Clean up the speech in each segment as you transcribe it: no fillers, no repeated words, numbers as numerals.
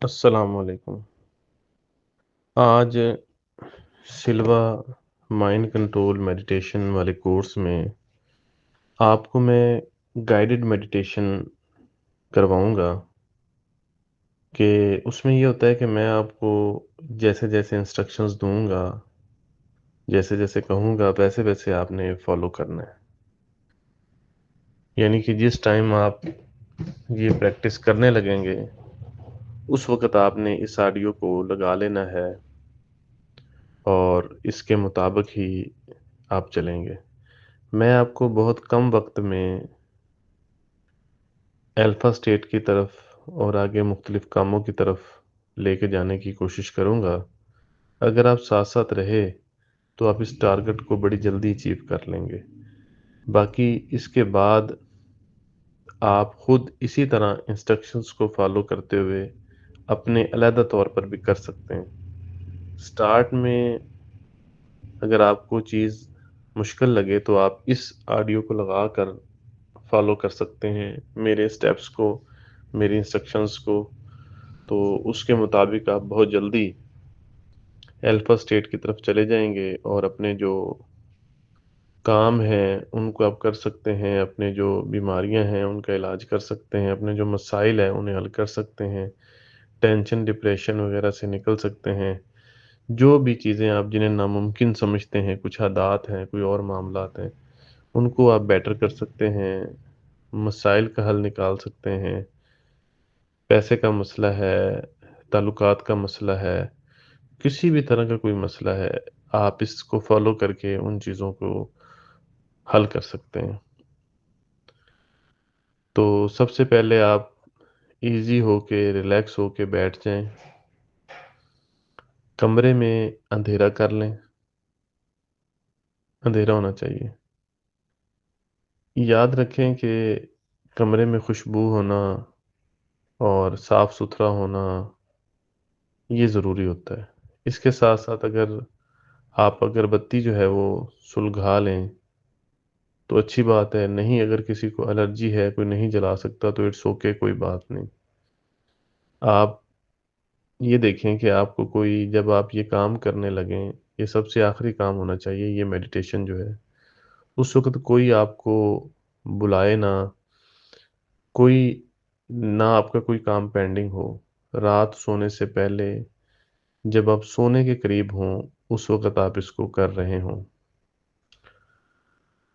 السلام علیکم۔ آج سلوا مائنڈ کنٹرول میڈیٹیشن والے کورس میں آپ کو میں گائیڈڈ میڈیٹیشن کرواؤں گا کہ اس میں یہ ہوتا ہے کہ میں آپ کو جیسے جیسے انسٹرکشنز دوں گا، جیسے جیسے کہوں گا ویسے ویسے آپ نے فالو کرنا ہے۔ یعنی کہ جس ٹائم آپ یہ پریکٹس کرنے لگیں گے اس وقت آپ نے اس آڈیو کو لگا لینا ہے اور اس کے مطابق ہی آپ چلیں گے۔ میں آپ کو بہت کم وقت میں الفا اسٹیٹ کی طرف اور آگے مختلف کاموں کی طرف لے کے جانے کی کوشش کروں گا۔ اگر آپ ساتھ ساتھ رہے تو آپ اس ٹارگٹ کو بڑی جلدی اچیو کر لیں گے۔ باقی اس کے بعد آپ خود اسی طرح انسٹرکشنز کو فالو کرتے ہوئے اپنے علیحدہ طور پر بھی کر سکتے ہیں۔ سٹارٹ میں اگر آپ کو چیز مشکل لگے تو آپ اس آڈیو کو لگا کر فالو کر سکتے ہیں میرے سٹیپس کو، میری انسٹرکشنز کو، تو اس کے مطابق آپ بہت جلدی الفا اسٹیٹ کی طرف چلے جائیں گے اور اپنے جو کام ہیں ان کو آپ کر سکتے ہیں، اپنے جو بیماریاں ہیں ان کا علاج کر سکتے ہیں، اپنے جو مسائل ہیں انہیں حل کر سکتے ہیں، ٹینشن ڈپریشن وغیرہ سے نکل سکتے ہیں۔ جو بھی چیزیں آپ جنہیں ناممکن سمجھتے ہیں، کچھ عادات ہیں، کوئی اور معاملات ہیں، ان کو آپ بیٹر کر سکتے ہیں، مسائل کا حل نکال سکتے ہیں۔ پیسے کا مسئلہ ہے، تعلقات کا مسئلہ ہے، کسی بھی طرح کا کوئی مسئلہ ہے، آپ اس کو فالو کر کے ان چیزوں کو حل کر سکتے ہیں۔ تو سب سے پہلے آپ ایزی ہو کے ریلیکس ہو کے بیٹھ جائیں، کمرے میں اندھیرا کر لیں، اندھیرا ہونا چاہیے۔ یاد رکھیں کہ کمرے میں خوشبو ہونا اور صاف ستھرا ہونا یہ ضروری ہوتا ہے۔ اس کے ساتھ ساتھ اگر آپ اگربتی جو ہے وہ سلگھا لیں تو اچھی بات ہے، نہیں اگر کسی کو الرجی ہے، کوئی نہیں جلا سکتا تو اٹس اوکے، کوئی بات نہیں۔ آپ یہ دیکھیں کہ آپ کو کوئی، جب آپ یہ کام کرنے لگیں، یہ سب سے آخری کام ہونا چاہیے یہ میڈیٹیشن جو ہے، اس وقت کوئی آپ کو بلائے نہ، کوئی نہ آپ کا کوئی کام پینڈنگ ہو۔ رات سونے سے پہلے جب آپ سونے کے قریب ہوں اس وقت آپ اس کو کر رہے ہوں،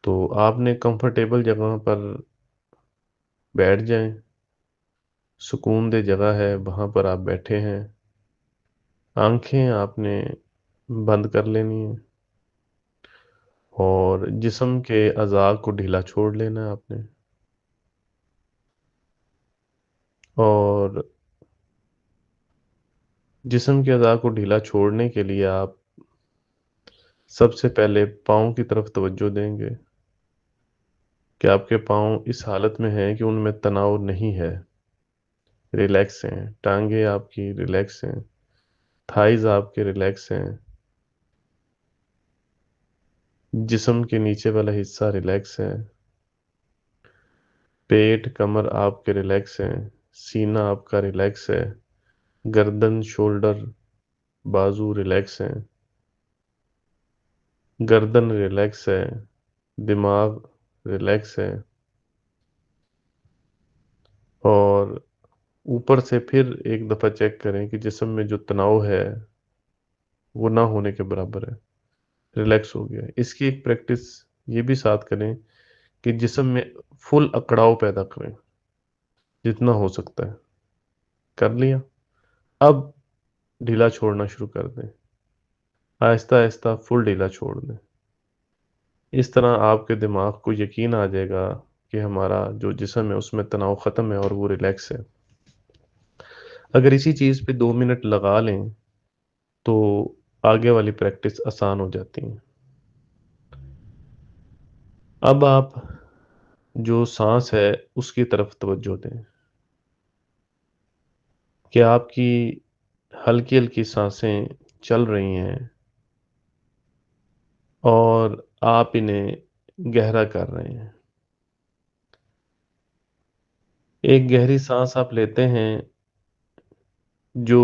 تو آپ نے کمفرٹیبل جگہ پر بیٹھ جائیں، سکون دہ جگہ ہے وہاں پر آپ بیٹھے ہیں، آنکھیں آپ نے بند کر لینی ہیں اور جسم کے اعضاء کو ڈھیلا چھوڑ لینا ہے آپ نے۔ اور جسم کے اعضاء کو ڈھیلا چھوڑنے کے لیے آپ سب سے پہلے پاؤں کی طرف توجہ دیں گے کہ آپ کے پاؤں اس حالت میں ہیں کہ ان میں تناؤ نہیں ہے، ریلیکس ہیں، ٹانگیں آپ کی ریلیکس ہیں، تھائز آپ کے ریلیکس ہیں، جسم کے نیچے والا حصہ ریلیکس ہے، پیٹ کمر آپ کے ریلیکس ہیں، سینہ آپ کا ریلیکس ہے، گردن شولڈر بازو ریلیکس ہیں، گردن ریلیکس ہے، دماغ ریلیکس ہے، اور اوپر سے پھر ایک دفعہ چیک کریں کہ جسم میں جو تناؤ ہے وہ نہ ہونے کے برابر ہے، ریلیکس ہو گیا ہے۔ اس کی ایک پریکٹس یہ بھی ساتھ کریں کہ جسم میں فل اکڑاؤ پیدا کریں جتنا ہو سکتا ہے۔ کر لیا؟ اب ڈھیلا چھوڑنا شروع کر دیں، آہستہ آہستہ فل ڈھیلا چھوڑ دیں۔ اس طرح آپ کے دماغ کو یقین آ جائے گا کہ ہمارا جو جسم ہے اس میں تناؤ ختم ہے اور وہ ریلیکس ہے۔ اگر اسی چیز پہ 2 منٹ لگا لیں تو آگے والی پریکٹس آسان ہو جاتی ہیں۔ اب آپ جو سانس ہے اس کی طرف توجہ دیں کہ آپ کی ہلکی ہلکی سانسیں چل رہی ہیں اور آپ انہیں گہرا کر رہے ہیں۔ ایک گہری سانس آپ لیتے ہیں جو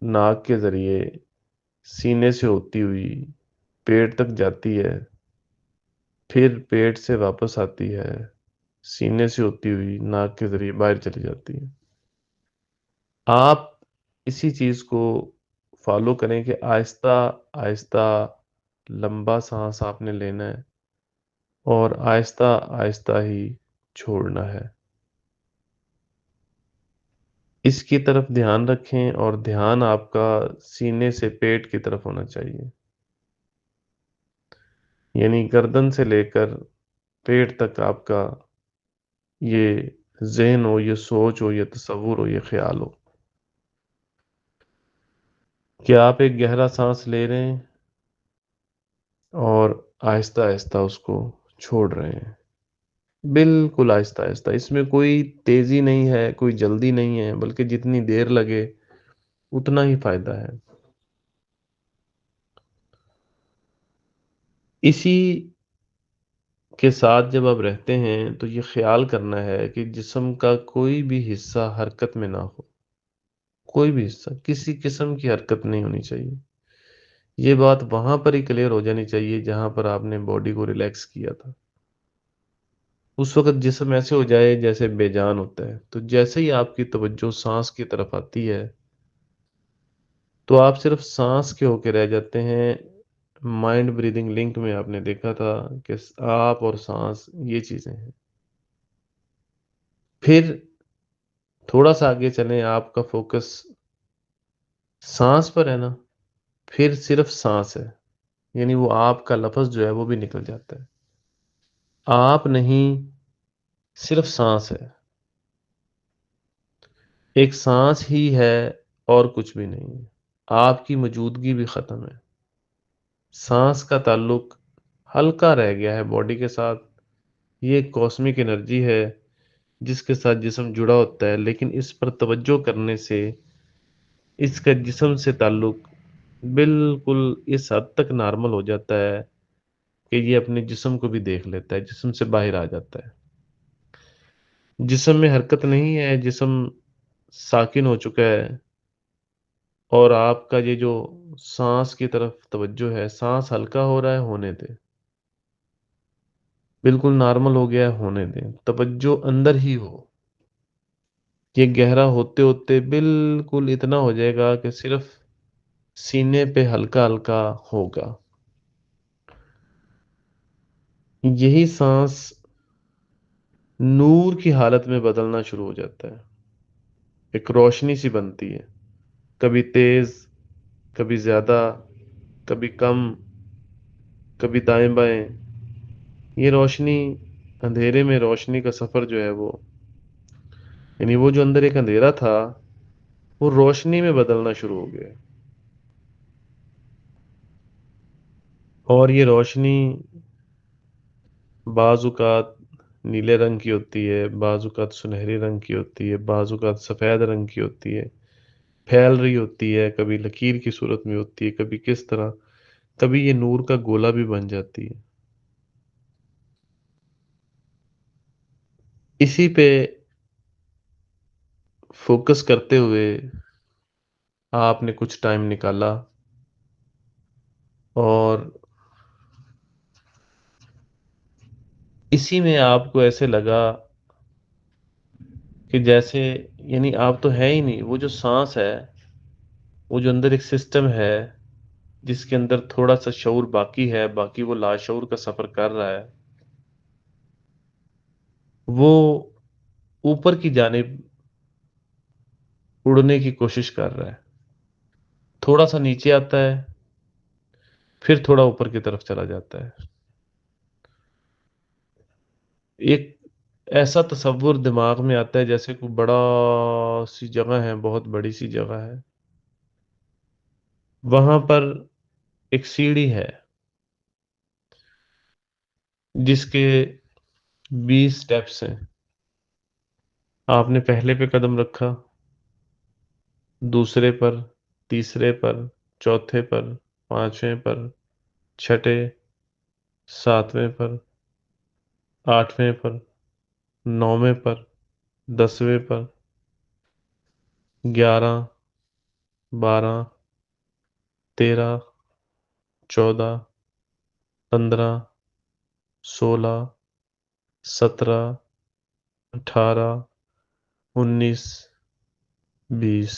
ناک کے ذریعے سینے سے ہوتی ہوئی پیٹ تک جاتی ہے، پھر پیٹ سے واپس آتی ہے، سینے سے ہوتی ہوئی ناک کے ذریعے باہر چلی جاتی ہے۔ آپ اسی چیز کو فالو کریں کہ آہستہ آہستہ لمبا سانس آپ نے لینا ہے اور آہستہ آہستہ ہی چھوڑنا ہے۔ اس کی طرف دھیان رکھیں اور دھیان آپ کا سینے سے پیٹ کی طرف ہونا چاہیے، یعنی گردن سے لے کر پیٹ تک آپ کا یہ ذہن ہو، یہ سوچ ہو، یہ تصور ہو، یہ خیال ہو کہ آپ ایک گہرا سانس لے رہے ہیں اور آہستہ آہستہ اس کو چھوڑ رہے ہیں، بالکل آہستہ آہستہ۔ اس میں کوئی تیزی نہیں ہے، کوئی جلدی نہیں ہے، بلکہ جتنی دیر لگے اتنا ہی فائدہ ہے۔ اسی کے ساتھ جب آپ رہتے ہیں تو یہ خیال کرنا ہے کہ جسم کا کوئی بھی حصہ حرکت میں نہ ہو، کوئی بھی حصہ کسی قسم کی حرکت نہیں ہونی چاہیے۔ یہ بات وہاں پر ہی کلیئر ہو جانی چاہیے جہاں پر آپ نے باڈی کو ریلیکس کیا تھا۔ اس وقت جسم ایسے ہو جائے جیسے بے جان ہوتا ہے، تو جیسے ہی آپ کی توجہ سانس کی طرف آتی ہے تو آپ صرف سانس کے ہو کے رہ جاتے ہیں۔ مائنڈ بریدنگ لنک میں آپ نے دیکھا تھا کہ آپ اور سانس یہ چیزیں ہیں۔ پھر تھوڑا سا آگے چلیں، آپ کا فوکس سانس پر ہے نا، پھر صرف سانس ہے، یعنی وہ آپ کا لفظ جو ہے وہ بھی نکل جاتا ہے۔ آپ نہیں، صرف سانس ہے، ایک سانس ہی ہے اور کچھ بھی نہیں ہے۔ آپ کی موجودگی بھی ختم ہے، سانس کا تعلق ہلکا رہ گیا ہے باڈی کے ساتھ۔ یہ ایک کاسمک انرجی ہے جس کے ساتھ جسم جڑا ہوتا ہے، لیکن اس پر توجہ کرنے سے اس کا جسم سے تعلق بالکل اس حد تک نارمل ہو جاتا ہے کہ یہ اپنے جسم کو بھی دیکھ لیتا ہے، جسم سے باہر آ جاتا ہے۔ جسم میں حرکت نہیں ہے، جسم ساکن ہو چکا ہے، اور آپ کا یہ جو سانس کی طرف توجہ ہے، سانس ہلکا ہو رہا ہے، ہونے دے، بالکل نارمل ہو گیا ہے، ہونے دیں، توجہ اندر ہی ہو۔ یہ گہرا ہوتے ہوتے بالکل اتنا ہو جائے گا کہ صرف سینے پہ ہلکا ہلکا ہوگا۔ یہی سانس نور کی حالت میں بدلنا شروع ہو جاتا ہے، ایک روشنی سی بنتی ہے، کبھی تیز، کبھی زیادہ، کبھی کم، کبھی دائیں بائیں۔ یہ روشنی، اندھیرے میں روشنی کا سفر جو ہے وہ، یعنی وہ جو اندر ایک اندھیرا تھا وہ روشنی میں بدلنا شروع ہو گیا، اور یہ روشنی بعض اوقات نیلے رنگ کی ہوتی ہے، بعض اوقات سنہری رنگ کی ہوتی ہے، بعض اوقات سفید رنگ کی ہوتی ہے، پھیل رہی ہوتی ہے، کبھی لکیر کی صورت میں ہوتی ہے، کبھی کس طرح، کبھی یہ نور کا گولا بھی بن جاتی ہے۔ اسی پہ فوکس کرتے ہوئے آپ نے کچھ ٹائم نکالا اور اسی میں آپ کو ایسے لگا کہ جیسے، یعنی آپ تو ہے ہی نہیں، وہ جو سانس ہے، وہ جو اندر ایک سسٹم ہے جس کے اندر تھوڑا سا شعور باقی ہے، باقی وہ لاشعور کا سفر کر رہا ہے، وہ اوپر کی جانب اڑنے کی کوشش کر رہا ہے، تھوڑا سا نیچے آتا ہے، پھر تھوڑا اوپر کی طرف چلا جاتا ہے۔ ایک ایسا تصور دماغ میں آتا ہے جیسے کوئی بڑا سی جگہ ہے، بہت بڑی سی جگہ ہے، وہاں پر ایک سیڑھی ہے جس کے 20 سٹیپس ہیں۔ آپ نے پہلے پہ قدم رکھا، دوسرے پر، تیسرے پر، چوتھے پر، پانچویں پر، چھٹے، ساتویں پر، آٹھویں پر، نویں پر، 10ویں پر، 11، 12 13 14 15 16 17 18 19 20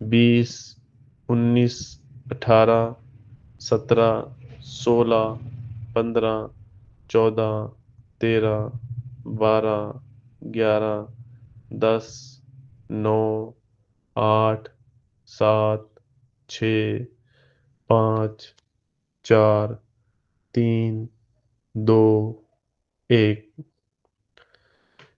20 19 18 17 16 15 14 13 12 11 10 9 8 7 6 5 4 3 2 1।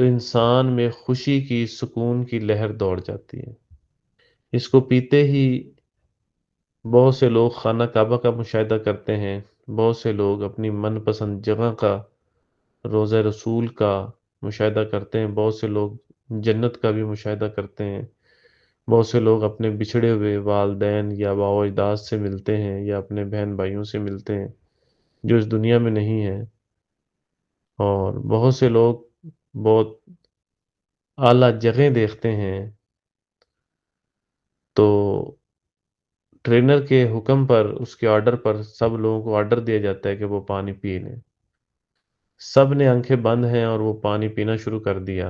تو انسان میں خوشی کی، سکون کی لہر دوڑ جاتی ہے۔ اس کو پیتے ہی بہت سے لوگ خانہ کعبہ کا مشاہدہ کرتے ہیں، بہت سے لوگ اپنی من پسند جگہ کا، روضہ رسول کا مشاہدہ کرتے ہیں، بہت سے لوگ جنت کا بھی مشاہدہ کرتے ہیں، بہت سے لوگ اپنے بچھڑے ہوئے والدین یا باؤ اجداد سے ملتے ہیں یا اپنے بہن بھائیوں سے ملتے ہیں جو اس دنیا میں نہیں ہیں، اور بہت سے لوگ بہت اعلیٰ جگہیں دیکھتے ہیں۔ تو ٹرینر کے حکم پر، اس کے آرڈر پر سب لوگوں کو آرڈر دیا جاتا ہے کہ وہ پانی پی لیں۔ سب نے آنکھیں بند ہیں اور وہ پانی پینا شروع کر دیا،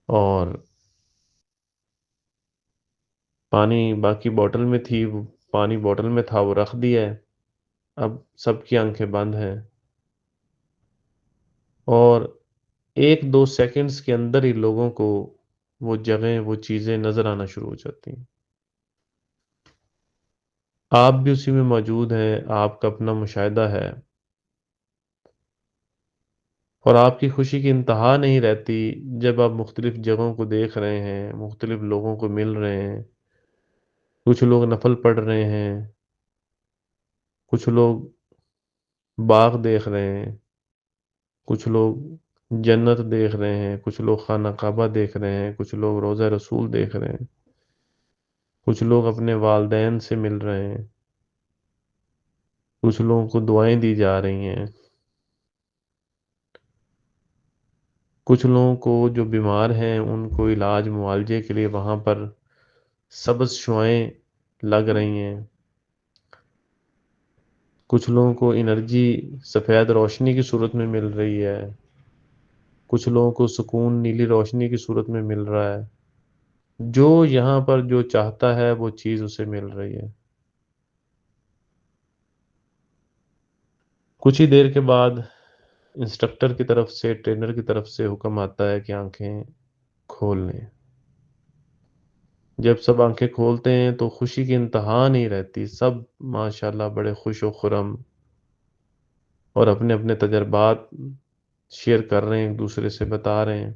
اور پانی باقی بوٹل میں تھی، وہ پانی بوٹل میں تھا، وہ رکھ دیا ہے۔ اب سب کی آنکھیں بند ہیں، اور ایک دو سیکنڈز کے اندر ہی لوگوں کو وہ جگہیں، وہ چیزیں نظر آنا شروع ہو جاتی ہیں۔ آپ بھی اسی میں موجود ہیں، آپ کا اپنا مشاہدہ ہے، اور آپ کی خوشی کی انتہا نہیں رہتی جب آپ مختلف جگہوں کو دیکھ رہے ہیں، مختلف لوگوں کو مل رہے ہیں۔ کچھ لوگ نفل پڑھ رہے ہیں، کچھ لوگ باغ دیکھ رہے ہیں، کچھ لوگ جنت دیکھ رہے ہیں، کچھ لوگ خانہ کعبہ دیکھ رہے ہیں، کچھ لوگ روضہ رسول دیکھ رہے ہیں، کچھ لوگ اپنے والدین سے مل رہے ہیں، کچھ لوگوں کو دعائیں دی جا رہی ہیں، کچھ لوگوں کو جو بیمار ہیں ان کو علاج معالجے کے لیے وہاں پر سبز شعائیں لگ رہی ہیں، کچھ لوگوں کو انرجی سفید روشنی کی صورت میں مل رہی ہے، کچھ لوگوں کو سکون نیلی روشنی کی صورت میں مل رہا ہے۔ جو یہاں پر جو چاہتا ہے وہ چیز اسے مل رہی ہے۔ کچھ ہی دیر کے بعد انسٹرکٹر کی طرف سے، ٹرینر کی طرف سے حکم آتا ہے کہ آنکھیں کھول لیں۔ جب سب آنکھیں کھولتے ہیں تو خوشی کی انتہا نہیں رہتی، سب ماشاءاللہ بڑے خوش و خرم، اور اپنے اپنے تجربات شیئر کر رہے ہیں، ایک دوسرے سے بتا رہے ہیں۔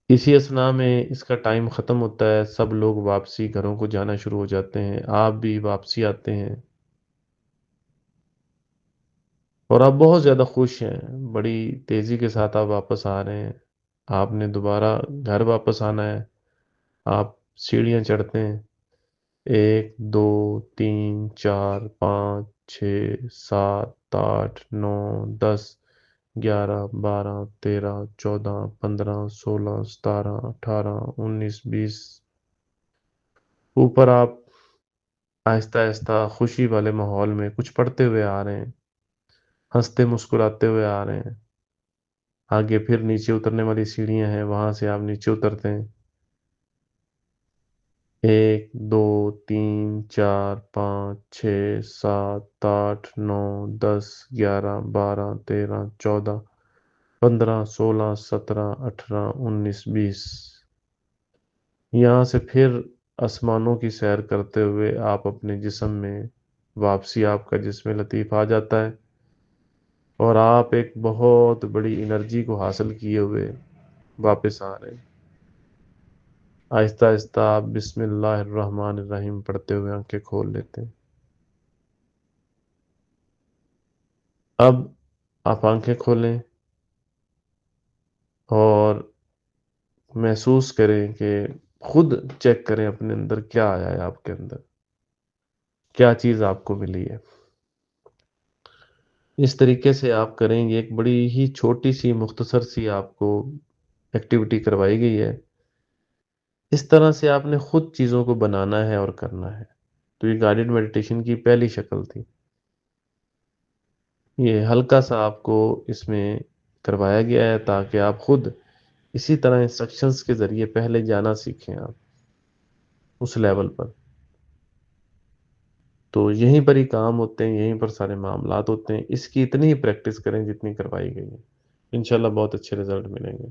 اسی اثناء میں اس کا ٹائم ختم ہوتا ہے، سب لوگ واپسی گھروں کو جانا شروع ہو جاتے ہیں، آپ بھی واپسی آتے ہیں، اور آپ بہت زیادہ خوش ہیں، بڑی تیزی کے ساتھ آپ واپس آ رہے ہیں۔ آپ نے دوبارہ گھر واپس آنا ہے، آپ سیڑھیاں چڑھتے ہیں، 1 2 3 4 5 6 7 8 9 10 11 12 13 14 15 16 17 18 19 20۔ اوپر آپ آہستہ آہستہ خوشی والے ماحول میں کچھ پڑھتے ہوئے آ رہے ہیں، ہنستے مسکراتے ہوئے آ رہے ہیں۔ آگے پھر نیچے اترنے والی سیڑھیاں ہیں، وہاں سے آپ نیچے اترتے ہیں۔ 1 2 3 4 5 6 7 8 9 10 11 12 13 14 15 16 17 18 19 20۔ یہاں سے پھر آسمانوں کی سیر کرتے ہوئے آپ اپنے جسم میں واپسی، آپ کا جسم لطیف آ جاتا ہے، اور آپ ایک بہت بڑی انرجی کو حاصل کیے ہوئے واپس آ رہے ہیں۔ آہستہ آہستہ آپ بسم اللہ الرحمن الرحیم پڑھتے ہوئے آنکھیں کھول لیتے ہیں۔ اب آپ آنکھیں کھولیں اور محسوس کریں کہ خود چیک کریں اپنے اندر کیا آیا ہے، آپ کے اندر کیا چیز آپ کو ملی ہے۔ اس طریقے سے آپ کریں گے، ایک بڑی ہی چھوٹی سی مختصر سی آپ کو ایکٹیویٹی کروائی گئی ہے، اس طرح سے آپ نے خود چیزوں کو بنانا ہے اور کرنا ہے۔ تو یہ گائیڈڈ میڈیٹیشن کی پہلی شکل تھی، یہ ہلکا سا آپ کو اس میں کروایا گیا ہے تاکہ آپ خود اسی طرح انسٹرکشنز کے ذریعے پہلے جانا سیکھیں، آپ اس لیول پر۔ تو یہیں پر ہی کام ہوتے ہیں، یہیں پر سارے معاملات ہوتے ہیں، اس کی اتنی ہی پریکٹس کریں جتنی کروائی گئی ہے، انشاءاللہ بہت اچھے رزلٹ ملیں گے۔